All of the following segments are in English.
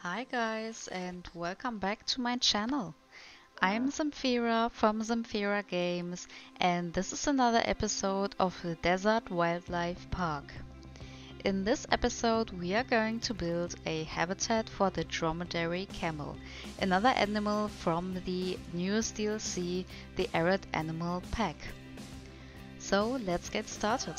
Hi guys and welcome back to my channel. I'm Zamfira from Zamfira Games and this is another episode of the Desert Wildlife Park. In this episode we are going to build a habitat for the Dromedary Camel, another animal from the newest DLC, the Arid Animal pack. So let's get started.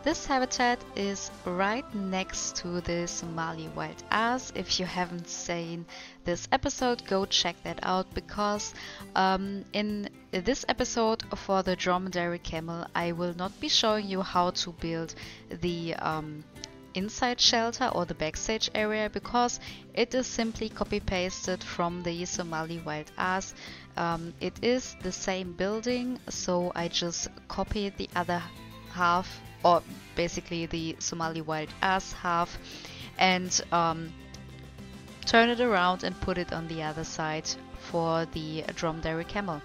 This habitat is right next to the Somali wild ass. If you haven't seen this episode, go check that out because in this episode for the Dromedary Camel, I will not be showing you how to build the inside shelter or the backstage area because it is simply copy pasted from the Somali wild ass. It is the same building, so I just copied the other half, or basically the Somali wild ass half, and turn it around and put it on the other side for the Dromedary Camel.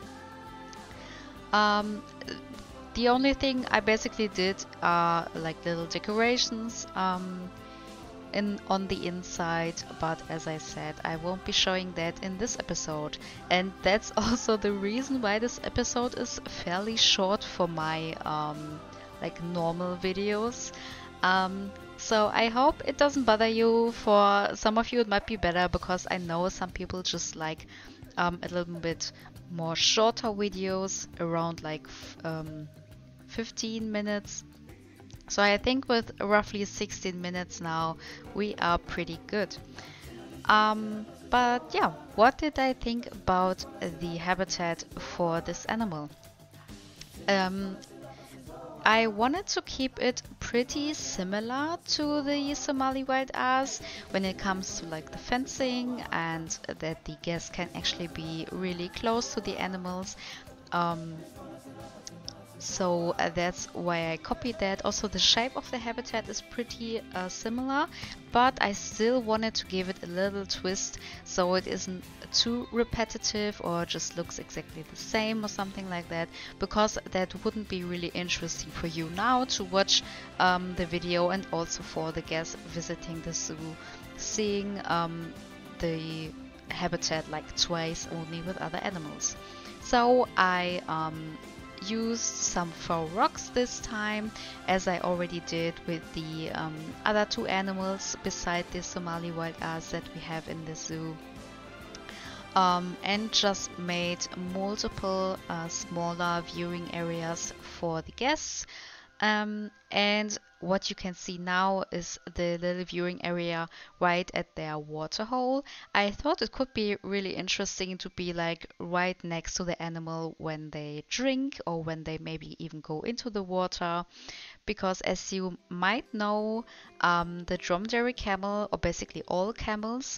The only thing I basically did are like little decorations on the inside, but as I said, I won't be showing that in this episode, and that's also the reason why this episode is fairly short for my like normal videos. So I hope it doesn't bother you. For some of you it might be better because I know some people just like a little bit more shorter videos around like 15 minutes. So I think with roughly 16 minutes now we are pretty good. But yeah, what did I think about the habitat for this animal? I wanted to keep it pretty similar to the Somali wild ass when it comes to like the fencing, and that the guests can actually be really close to the animals. So that's why I copied that. Also the shape of the habitat is pretty similar, but I still wanted to give it a little twist so it isn't too repetitive or just looks exactly the same or something like that, because that wouldn't be really interesting for you now to watch the video, and also for the guests visiting the zoo, seeing the habitat like twice only with other animals. So I used some faux rocks this time, as I already did with the other two animals beside the Somali wild ass that we have in the zoo. And just made multiple smaller viewing areas for the guests. And what you can see now is the little viewing area right at their water hole. I thought it could be really interesting to be like right next to the animal when they drink or when they maybe even go into the water, because as you might know, the Dromedary camel, or basically all camels,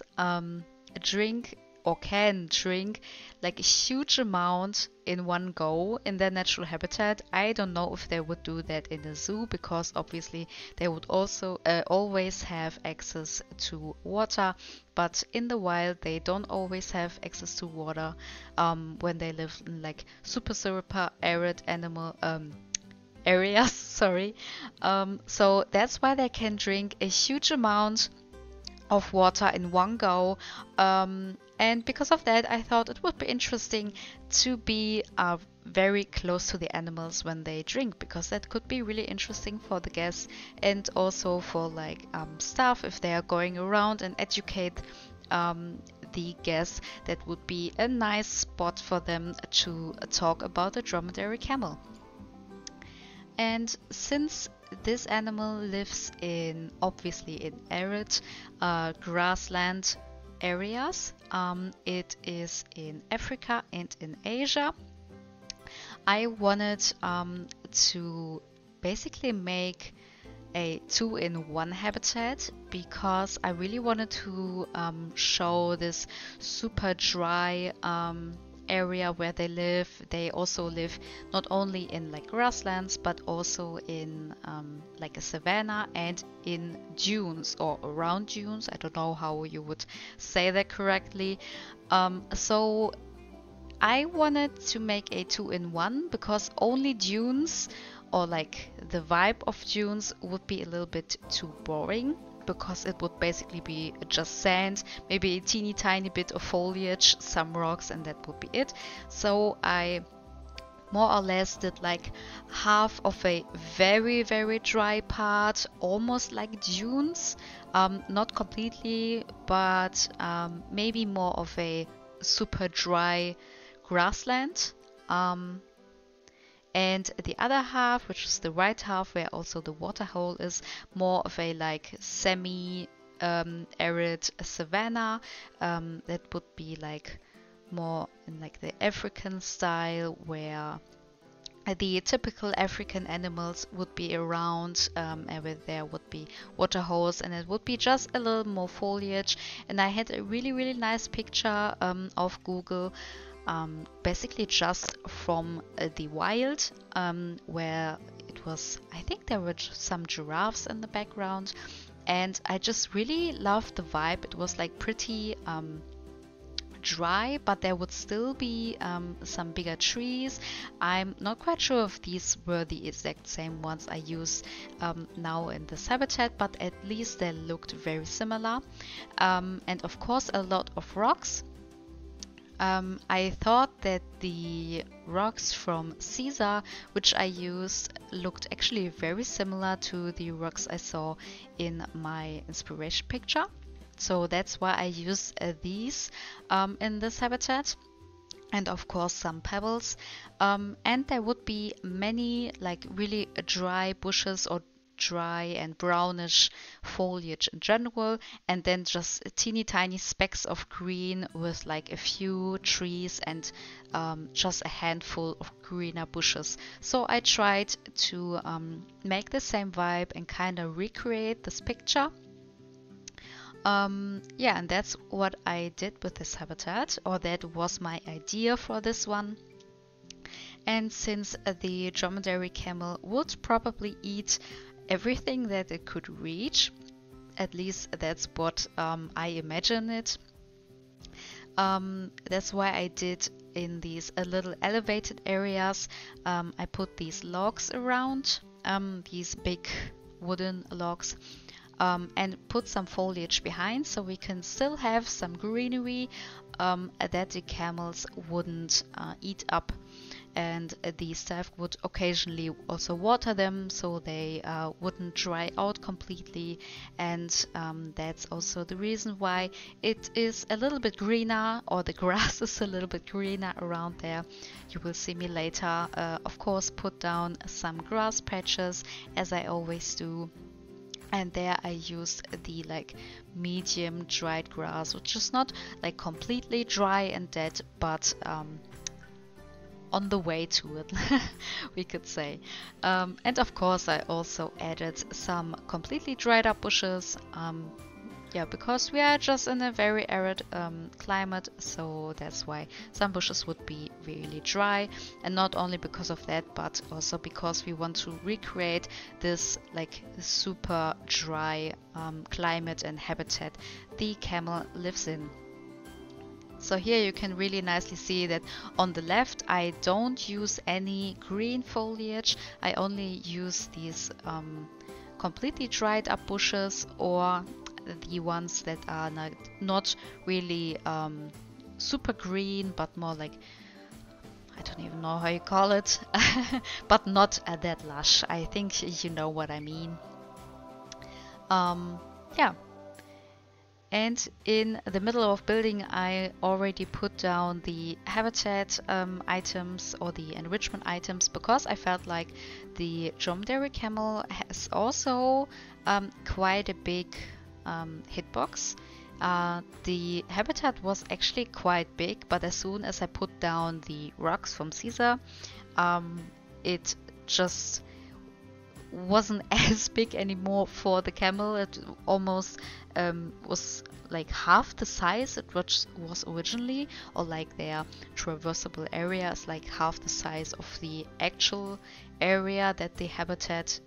drink or can drink like a huge amount in one go in their natural habitat. I don't know if they would do that in a zoo, because obviously they would also always have access to water, but in the wild they don't always have access to water when they live in like super arid animal areas. Sorry. So that's why they can drink a huge amount of water in one go, and because of that I thought it would be interesting to be very close to the animals when they drink, because that could be really interesting for the guests, and also for like staff if they are going around and educate the guests. That would be a nice spot for them to talk about the Dromedary camel. And since this animal lives in obviously in arid grassland areas, it is in Africa and in Asia, I wanted to basically make a two-in-one habitat, because I really wanted to show this super dry area where they live. They also live not only in like grasslands, but also in like a savanna and in dunes or around dunes. I don't know how you would say that correctly. So I wanted to make a 2-in-1 because only dunes, or like the vibe of dunes, would be a little bit too boring, because it would basically be just sand, maybe a teeny tiny bit of foliage, some rocks, and that would be it. So I more or less did like half of a very, very dry part, almost like dunes. Not completely, but maybe more of a super dry grassland. And the other half, which is the right half where also the water hole is, more of a like semi arid savanna. That would be like more in like the African style, where the typical African animals would be around, and where there would be water holes, and it would be just a little more foliage. And I had a really, really nice picture of Google, basically just from the wild, where it was, I think there were some giraffes in the background, and I just really loved the vibe. It was like pretty dry, but there would still be some bigger trees. I'm not quite sure if these were the exact same ones I use now in this habitat, but at least they looked very similar. And of course a lot of rocks. I thought that the rocks from Caesar, which I used, looked actually very similar to the rocks I saw in my inspiration picture. So that's why I use these in this habitat, and of course some pebbles. And there would be many like really dry bushes or dry and brownish foliage in general, and then just teeny tiny specks of green with like a few trees and just a handful of greener bushes. So I tried to make the same vibe and kind of recreate this picture. Yeah, and that's what I did with this habitat, or that was my idea for this one. And since the dromedary camel would probably eat everything that it could reach, at least that's what I imagine it, that's why I did in these little elevated areas, I put these logs around, these big wooden logs, and put some foliage behind, so we can still have some greenery that the camels wouldn't eat up. And the staff would occasionally also water them, so they wouldn't dry out completely. And that's also the reason why it is a little bit greener, or the grass is a little bit greener around there. You will see me later, of course, put down some grass patches, as I always do. And there I used the like medium dried grass, which is not like completely dry and dead, but on the way to it, we could say. And of course I also added some completely dried up bushes, yeah, because we are just in a very arid climate, so that's why some bushes would be really dry. And not only because of that, but also because we want to recreate this like super dry climate and habitat the camel lives in. So here you can really nicely see that on the left I don't use any green foliage. I only use these completely dried up bushes, or the ones that are not really super green, but more like, I don't even know how you call it, but not that lush. I think you know what I mean. Yeah. And in the middle of building, I already put down the habitat items, or the enrichment items, because I felt like the dromedary camel has also quite a big hitbox. The habitat was actually quite big, but as soon as I put down the rocks from Caesar, it just wasn't as big anymore for the camel. It almost was like half the size it was originally, or like their traversable area is like half the size of the actual area that the habitat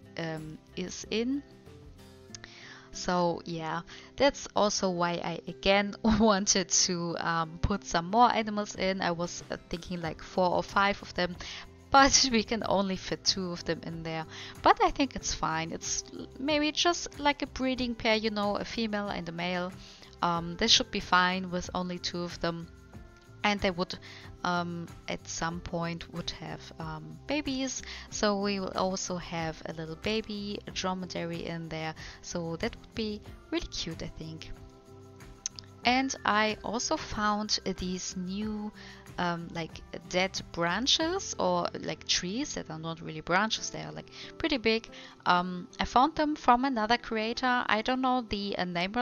is in. So yeah, that's also why I again wanted to put some more animals in. I was thinking like 4 or 5 of them, but we can only fit 2 of them in there. But I think it's fine. It's maybe just like a breeding pair, you know, a female and a male. They should be fine with only 2 of them. And they would at some point would have babies, so we will also have a little baby, a dromedary in there, so that would be really cute, I think. And I also found these new like dead branches, or like trees that are not really branches, they are like pretty big. I found them from another creator. I don't know the name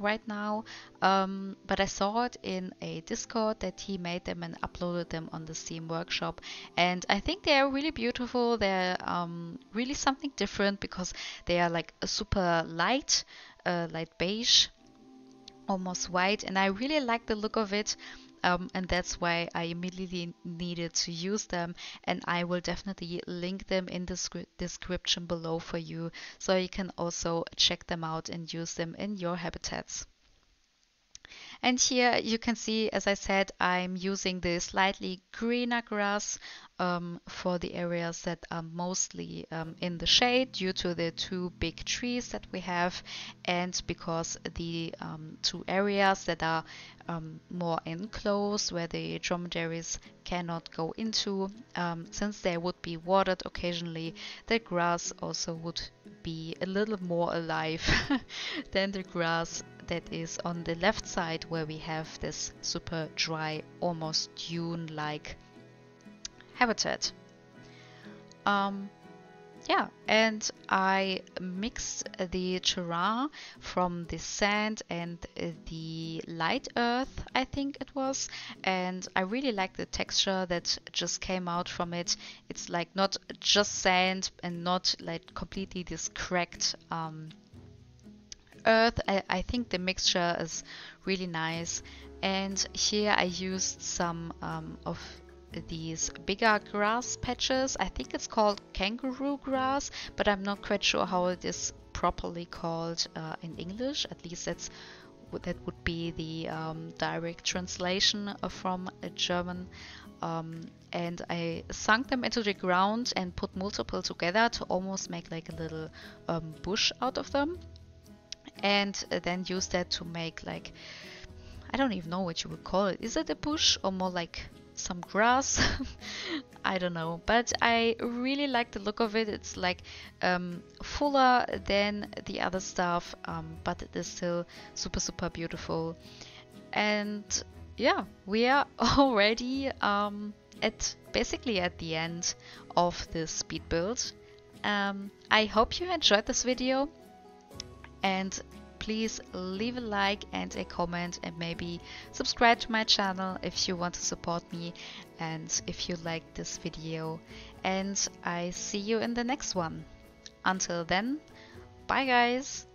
right now, but I saw it in a Discord that he made them and uploaded them on the Steam Workshop. And I think they are really beautiful. They're really something different because they are like a super light, light beige, almost white, and I really like the look of it. And that's why I immediately needed to use them, and I will definitely link them in the description below for you, so you can also check them out and use them in your habitats. And here you can see, as I said, I'm using the slightly greener grass for the areas that are mostly in the shade due to the 2 big trees that we have, and because the 2 areas that are more enclosed, where the dromedaries cannot go into, since they would be watered occasionally, the grass also would be a little more alive than the grass that is on the left side, where we have this super dry, almost dune-like habitat. Yeah, and I mixed the terrain from the sand and the light earth, I think it was, and I really like the texture that just came out from it. It's like not just sand and not like completely this cracked earth. I think the mixture is really nice. And here I used some of these bigger grass patches. I think it's called kangaroo grass, but I'm not quite sure how it is properly called in English. At least that would be the direct translation from German. And I sunk them into the ground and put multiple together to almost make like a little bush out of them, and then use that to make like, I don't even know what you would call it. Is it a bush or more like some grass? I don't know, but I really like the look of it. It's like fuller than the other stuff, but it is still super beautiful. And yeah, we are already at basically at the end of this speed build. I hope you enjoyed this video, and please leave a like and a comment, and maybe subscribe to my channel if you want to support me and if you like this video. And I see you in the next one. Until then, bye guys!